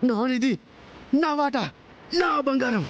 నానిది, నా వాటా, నా బంగారం.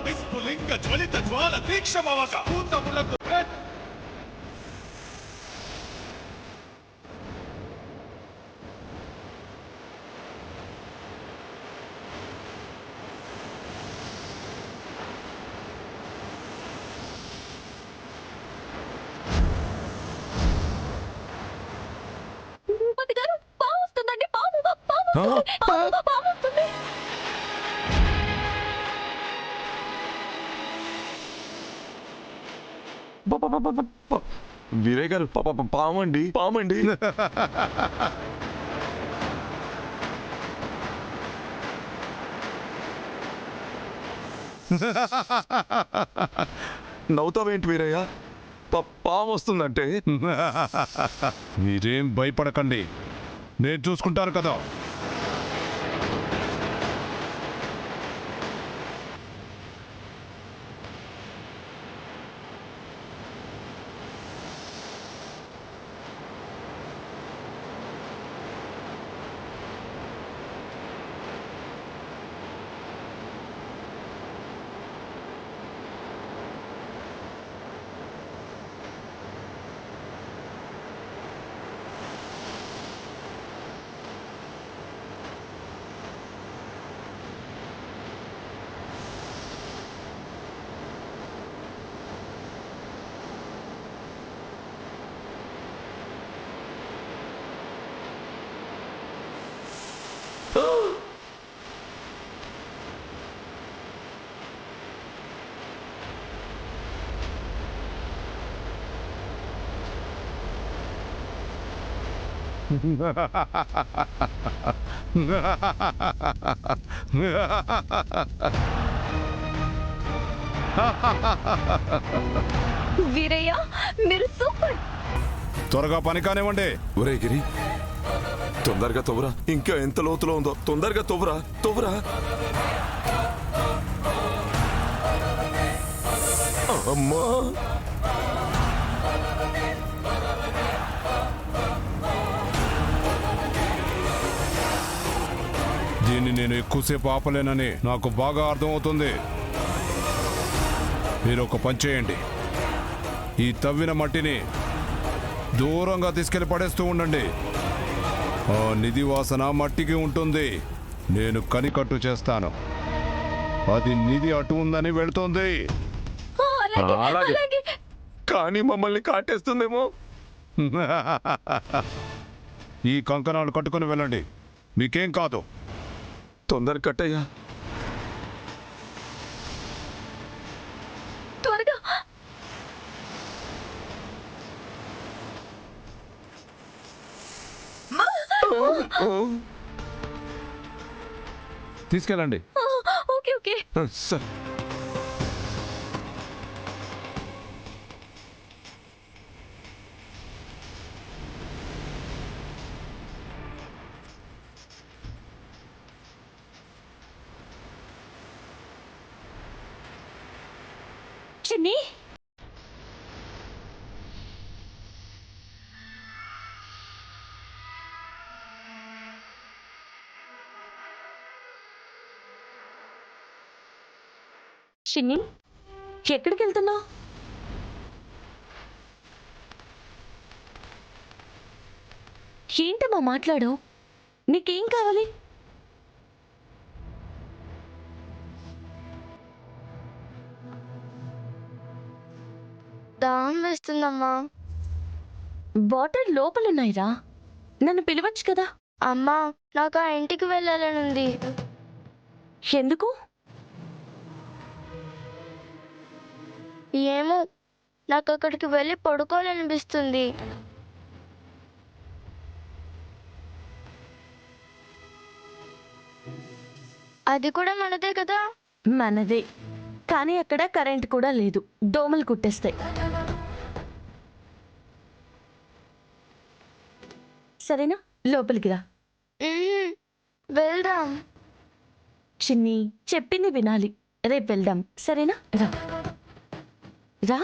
విస్ఫులింగ జ్వలిత జ్వాల తీక్షమవక భూతములకు వీరయ్య గారు పామండి పామండి. నవ్వుతావేంటి వీరయ్య? పాము వస్తుందంటే. మీరేం భయపడకండి, నేను చూసుకుంటాను కదా. వీరయ్య, మీరు సూపర్. త్వరగా పని కానివ్వండి. ఒరే గిరి, తొందరగా తవ్వురా. ఇంకా ఎంత లోతులో ఉందో తొందరగా తవ్వురా తవ్వురా. అమ్మా, దీన్ని నేను ఎక్కువసేపు ఆపలేనని నాకు బాగా అర్థమవుతుంది. మీరు ఒక పని చేయండి, ఈ తవ్విన మట్టిని దూరంగా తీసుకెళ్లి పడేస్తూ ఉండండి. ఆ నిధి వాసన మట్టికి ఉంటుంది. నేను కనికట్టు చేస్తాను, అది నిధి అటు ఉందని వెళ్తుంది. అలాగే. కానీ మమ్మల్ని కాటేస్తుందేమో. ఈ కంకణాలు కట్టుకుని వెళ్ళండి, మీకేం కాదు. తొందర కట్టయ్యా. త్వరగా. తీసుకెళ్ళండి. Okay okay. సరే. చిన్ని, చిన్ని, ఎక్కడికి వెళ్తున్నావు? ఏంటమ్మా మాట్లాడు, నీకేం కావాలి? దాహం వేస్తుందమ్మా. బాటిల్ లోపలున్నాయిరా, నన్ను పిలవచ్చు కదా. అమ్మా, నాకు ఆ ఇంటికి వెళ్ళాలనుంది. ఎందుకు? ఏమో, నాకు అక్కడికి వెళ్ళి పడుకోవాలనిపిస్తుంది. అది కూడా మనదే కదా. మనదే, కానీ అక్కడ కరెంట్ కూడా లేదు. దోమలు కుట్టేస్తాయి. సరేనా, లోపలికి రా. మ్మ్. వెళ్దాం. చిన్ని, చెప్పింది వినాలి. రేపు వెళ్దాం, సరేనా? రా రా.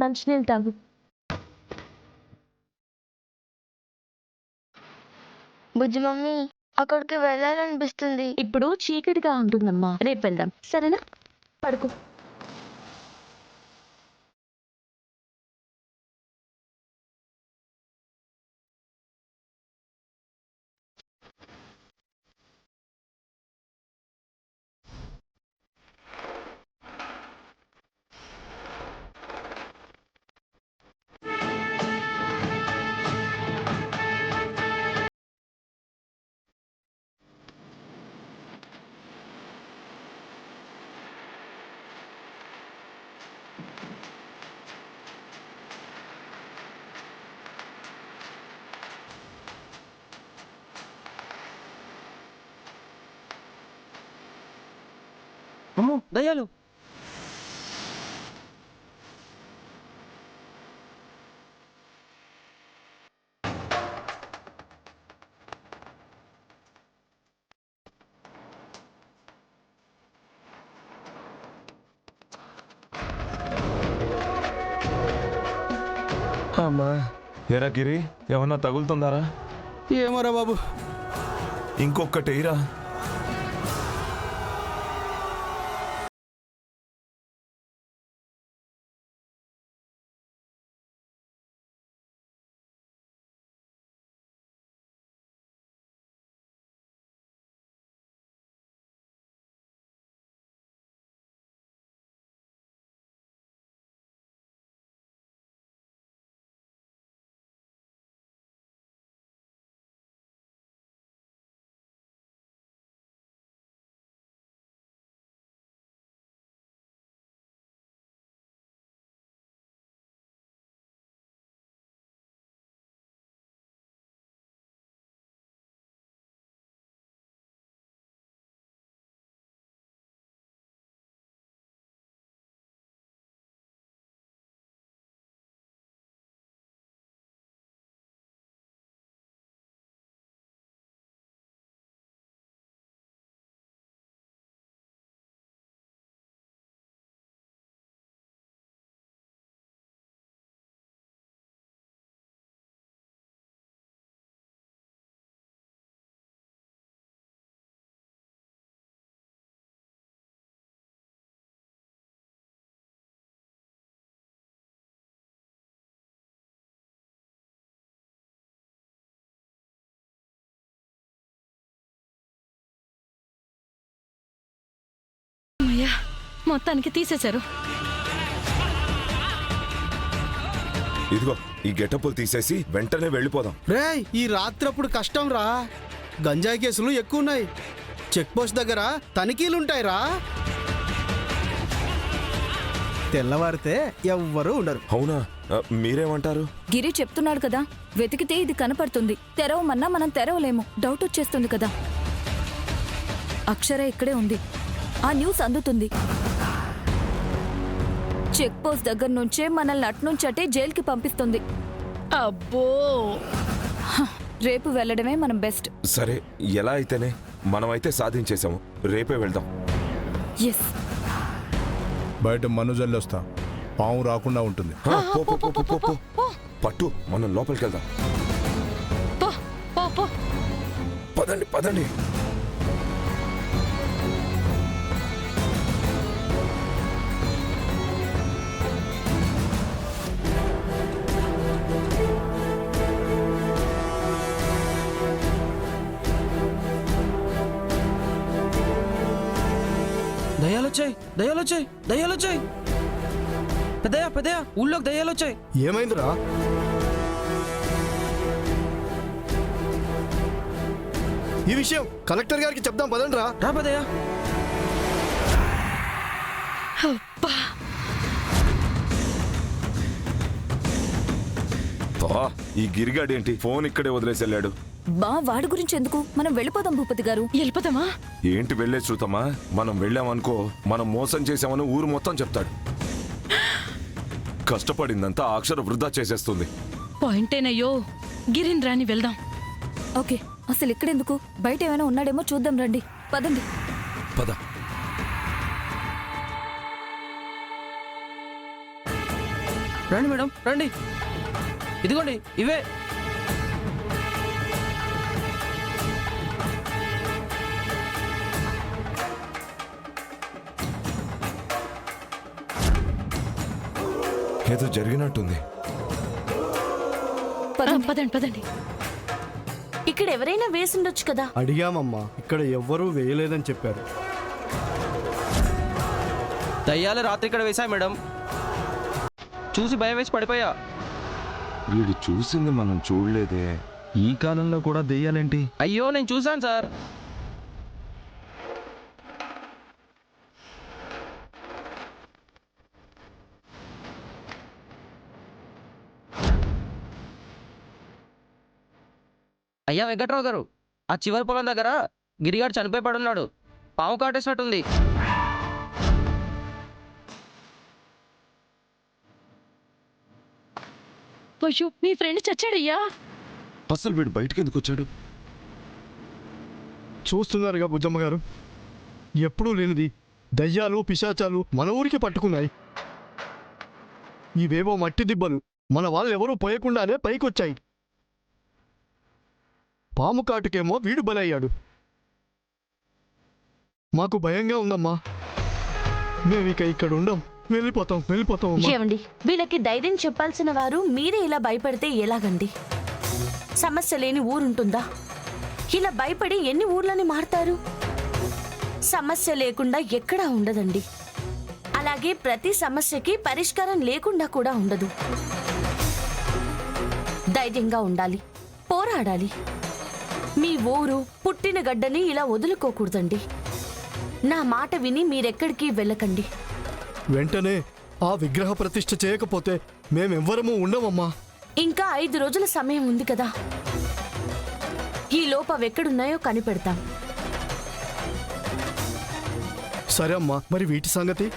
మంచినీళ్ళు తాగు. బుజ్జి మమ్మీ, అక్కడికి వెళ్ళాలనిపిస్తుంది. ఇప్పుడు చీకటిగా ఉంటుందమ్మా, రేపు వెళ్దాం, సరేనా? పడుకో. అమ్మో దయ్యాలు. అమ్మా ఎరా గిరి, ఏమన్నా తగులుతుందారా? ఏమోరా బాబు. ఇంకొకటేరా. మొత్తానికి తీసేశారు. ఇదిగో ఈ గెటప్పులు తీసేసి వెంటనే వెళ్ళిపోదాం. రేయ్, ఈ రాత్రప్పుడు కష్టం రా. గంజాయి కేసులు ఎక్కువ ఉన్నాయి. చెక్ పోస్ట్ దగ్గర తనిఖీలుంటాయి రా. తెల్లవారితే ఎవ్వరూ ఉండరు. అవునా? మీరేమంటారు? గిరి చెప్తున్నాడు కదా, వెతికితే ఇది కనపడుతుంది. తెరవమన్నా మనం తెరవలేము. డౌట్ వచ్చేస్తుంది కదా. అక్షర ఇక్కడే ఉంది. ఆ న్యూస్ అందుతుంది. చెక్ పోస్ట్ దగ్గర నుంచే మనల్ని అట్నుంచటే జైలుకి పంపిస్తుంది. అబ్బో, రేపు వెళ్ళడమే మనం బెస్ట్. సరే, ఎలా అయితేనే మనమైతే సాధించేశాము. రేపే వెళ్దాం. ఎస్. బయట మనుజల్లొస్తా, పాము రాకుండా ఉంటుంది. పో, పో, పో, పో, పో, పో. పట్టు, మనం లోపలికి వెళ్దాం. పదండి పదండి. వచ్చాయి, దయ్యాలు వచ్చాయి, దయ్యాలు వచ్చాయి. పెద్దయ్య పెద్దయ్య, ఊళ్ళోకి దయ్యాలు వచ్చాయి. ఏమైందిరా? ఈ విషయం కలెక్టర్ గారికి చెప్దాం పదండ్రా. రా పెద్దయ్య. ఈ గిరిగాడేంటి ఫోన్ ఇక్కడే వదిలేసి వెళ్ళాడు? బా వాడి గురించి ఎందుకు, మనం వెళ్ళిపోదాం భూపతి గారు. వెళ్ళిపోదామా? ఏంటి వెళ్ళే చూద్దామా? మనం వెళ్ళామనుకో, మనం మోసం చేసామని ఊరు మొత్తం చెప్తాడు. కష్టపడిందంతా ఆ అక్షర వృధా చేసేస్తుంది. పాయింటేనయ్యో, గిరిని రాని వెళ్దాం. ఓకే, అసలు ఇక్కడెందుకు, బయట ఏమైనా ఉన్నాడేమో చూద్దాం రండి, పదండి. పద. రండి మేడం, రండి. ఇదిగోండి ఇవే. ఏదో జరిగినట్టుంది. పదండి పదండి. ఇక్కడ ఎవరైనా వేసిండొచ్చు కదా. అడిగామమ్మా, ఇక్కడ ఎవ్వరూ వేయలేదని చెప్పారు. దయ్యాలు రాత్రి ఇక్కడ వేశాయి మేడం. చూసి భయం వేసి పడిపోయా. వీడు చూసింది మనం చూడలేదే. ఈ కాలంలో కూడా దెయ్యాలేంటి? అయ్యో నేను చూశాను సార్. అయ్యా వెంకట్రావు గారు, ఆ చివరి పొలం దగ్గర గిరిగాడు చనిపోయి పడున్నాడు. పాము కాటేసినట్టుంది. అయ్యో, మీ ఫ్రెండ్ చచ్చాడయ్యా. అసలు వీడు బయటికి ఎందుకు వచ్చాడు? చూస్తున్నారుగా బుజ్జమ్మ గారు, ఎప్పుడూ లేనిది దయ్యాలు పిశాచాలు మన ఊరికి పట్టుకున్నాయి. ఇవేవో మట్టి దిబ్బలు మన వాళ్ళు ఎవరూ పోయకుండానే పైకొచ్చాయి. పాము కాటుకేమో వీడు బలయ్యాడు. మాకు భయంగా ఉందమ్మా. మేమిక ఇక్కడ ఉండం, వెళ్ళిపోతాం అమ్మా. ఏమండి, వీళ్ళకి ధైర్యం చెప్పాల్సిన వారు మీరే ఇలా భయపడితే ఎలాగండి? సమస్య లేని ఊరుంటుందా? ఇలా భయపడి ఎన్ని ఊర్లని మారుతారు? సమస్య లేకుండా ఎక్కడా ఉండదండి. అలాగే ప్రతి సమస్యకి పరిష్కారం లేకుండా కూడా ఉండదు. ధైర్యంగా ఉండాలి, పోరాడాలి. మీ ఊరు పుట్టిన గడ్డని ఇలా వదులుకోకూడదండి. నా మాట విని మీరెక్కడికి వెళ్ళకండి. వెంటనే ఆ విగ్రహ ప్రతిష్ఠ చేయకపోతే మేమెవ్వరము ఉండమమ్మా. ఇంకా 5 రోజుల సమయం ఉంది కదా. ఈ లోపు అవెక్కడున్నాయో కనిపెడతాం. సరే అమ్మా, మరి వీటి సంగతి?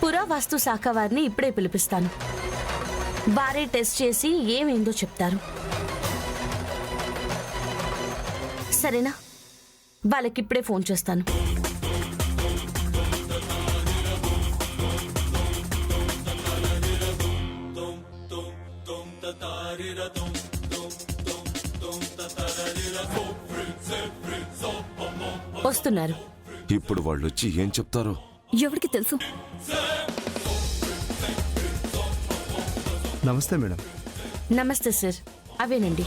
పురావస్తు శాఖ వారిని ఇప్పుడే పిలిపిస్తాను. వారే టెస్ట్ చేసి ఏమైందో చెప్తారు. సరేనా? వాళ్ళకిప్పుడే ఫోన్ చేస్తాను. వస్తున్నారు. ఇప్పుడు వాళ్ళు వచ్చి ఏం చెప్తారో ఎవరికి తెలుసు? నమస్తే మేడం. నమస్తే సార్. అవేనండి.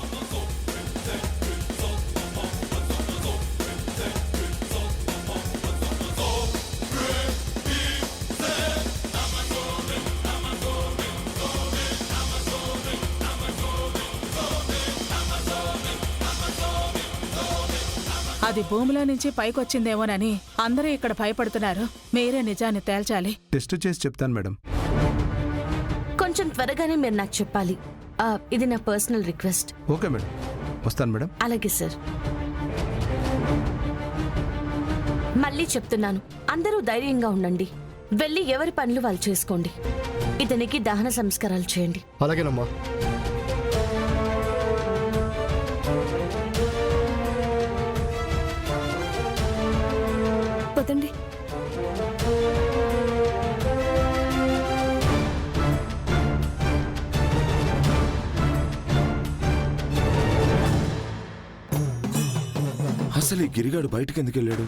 అది భూమిలో నుంచి పైకొచ్చిందేమోనని అందరూ ఇక్కడ భయపడుతున్నారు. మీరే నిజాన్ని తేల్చాలి. టెస్ట్ చేసి చెప్తాను మేడం. కొంచెం త్వరగానే మీరు నాకు చెప్పాలి. ఇది నా పర్సనల్ రిక్వెస్ట్. ఓకే మేడం, వస్తాను మేడం. అలాగే సార్. మళ్ళీ చెప్తున్నాను, అందరూ ధైర్యంగా ఉండండి. వెళ్ళి ఎవరి పనులు వాళ్ళు చేసుకోండి. ఇతనికి దహన సంస్కారాలు చేయండి. అలాగేనమ్మా. పదండి. అసలు ఈ గిరిగాడు బయటికి ఎందుకు వెళ్ళాడు?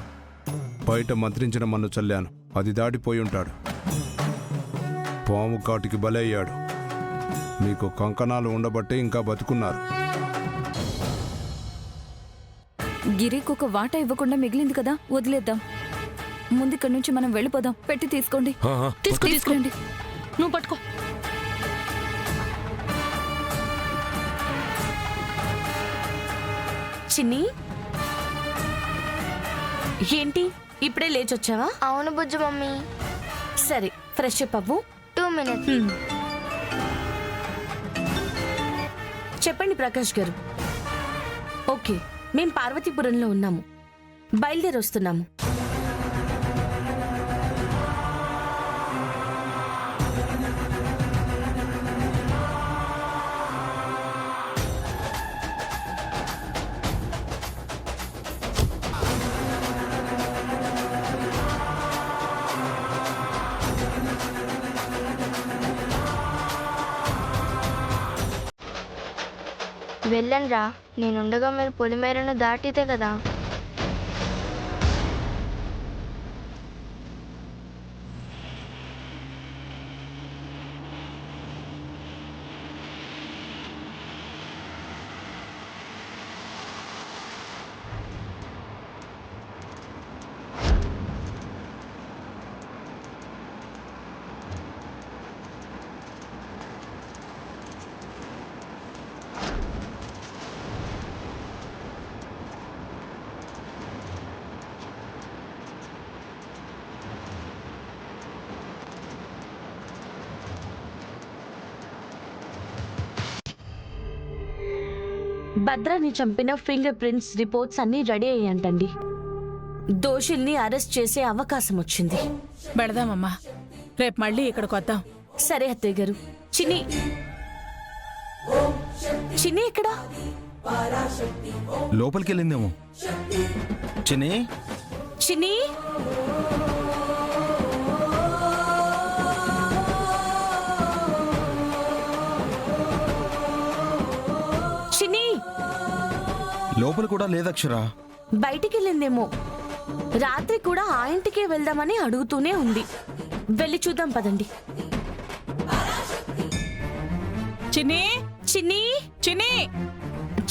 బయట మంత్రించిన మన్ను చల్లాను, అది దాటిపోయి ఉంటాడు. పాము కాటికి బలయ్యాడు. మీకు కంకణాలు ఉండబట్టే ఇంకా బతుకున్నారు. గిరికి ఒక వాటా ఇవ్వకుండా మిగిలింది కదా, వదిలేద్దాం. ముందు ఇక్కడి నుంచి మనం వెళ్ళిపోదాం. పెట్టి తీసుకోండి. తీసుకురండి. నువ్వు పట్టుకో. చిన్ని, ఏంటి ఇప్పుడే లేచొచ్చావా? అవును బుజ్జి మమ్మీ. సరే, ఫ్రెష్ అప్ అవ్వు. 2 minutes. చెప్పండి ప్రకాష్ గారు. ఓకే, మేం పార్వతీపురంలో ఉన్నాము, బయలుదేరి వస్తున్నాము. వెళ్ళండ్రా, నేనుండగా మీరు పొలిమేరను దాటితే కదా. భద్రాని చంపిన ఫింగర్ ప్రింట్స్ రిపోర్ట్స్ అన్నీ రెడీ అయ్యంటండి. దోషుల్ని అరెస్ట్ చేసే అవకాశం వచ్చింది. పెడదామమ్మా, రేపు మళ్ళీ ఇక్కడికి వద్దాం. సరే అత్తయ్య గారు. చిన్ని, చిన్ని ఎక్కడా? లోపలికి వెళ్ళిందేమో. చిన్ని, చిన్ని, చిన్ని లోపల కూడా లేదక్షరా. బయటికి వెళ్ళిందేమో. రాత్రి కూడా ఆ ఇంటికే వెళ్దామని అడుగుతూనే ఉంది. వెళ్ళి చూద్దాం పదండి. చిన్ని, చిన్ని, చిన్ని.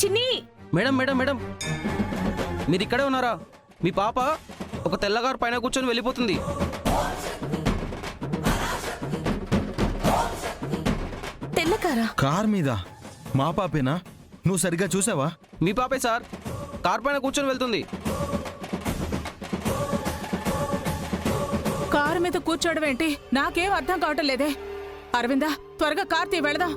చిన్ని. మేడం మేడం మేడం, మీరు ఇక్కడే ఉన్నారా? మీ పాప ఒక తెల్లగారు పైన కూర్చొని వెళ్ళిపోతుంది. తెల్లకారా? కార్ మీద? మా పాపేనా? నువ్వు సరిగ్గా చూసావా? మీ పాపే సార్, కార్ పైన కూర్చొని వెళ్తుంది. కారు మీద కూర్చోవడం ఏంటి? నాకేం అర్థం కావటం లేదే. అరవిందా, త్వరగా కార్ తీ, వెళదాం.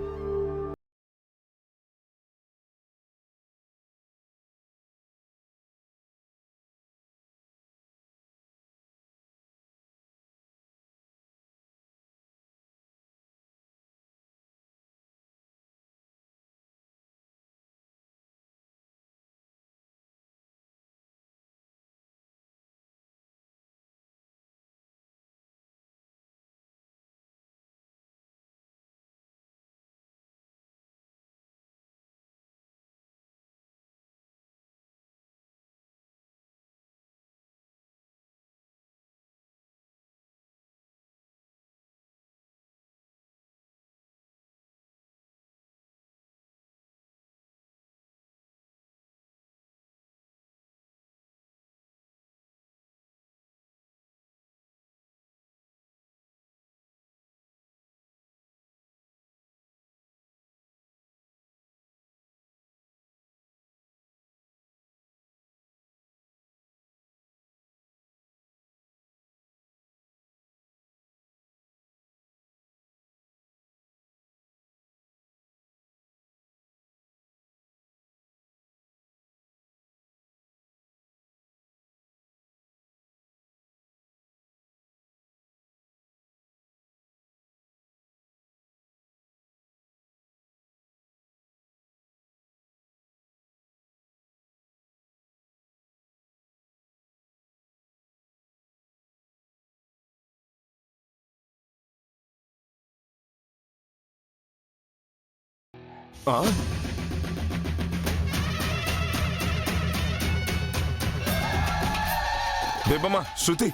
బేబమ్మ, శృతి,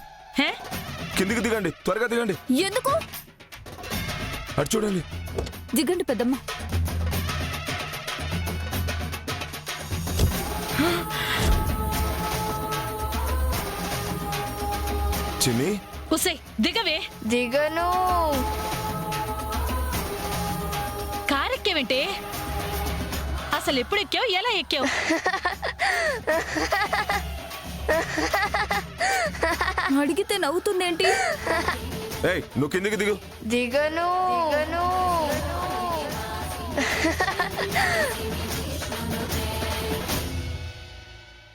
కిందికి దిగండి, త్వరగా దిగండి. ఎందుకు? అటు చూడండి. దిగండి పెద్దమ్మ. చిన్ని ఉసే దిగవే. దిగను. కారెక్కేవేంటే? అసలు ఎప్పుడు ఎక్కావు, ఎలా ఎక్కావు? అడిగితే నవ్వుతుందేంటి? ఏయ్ నువ్వు కిందికి దిగు. దిగను.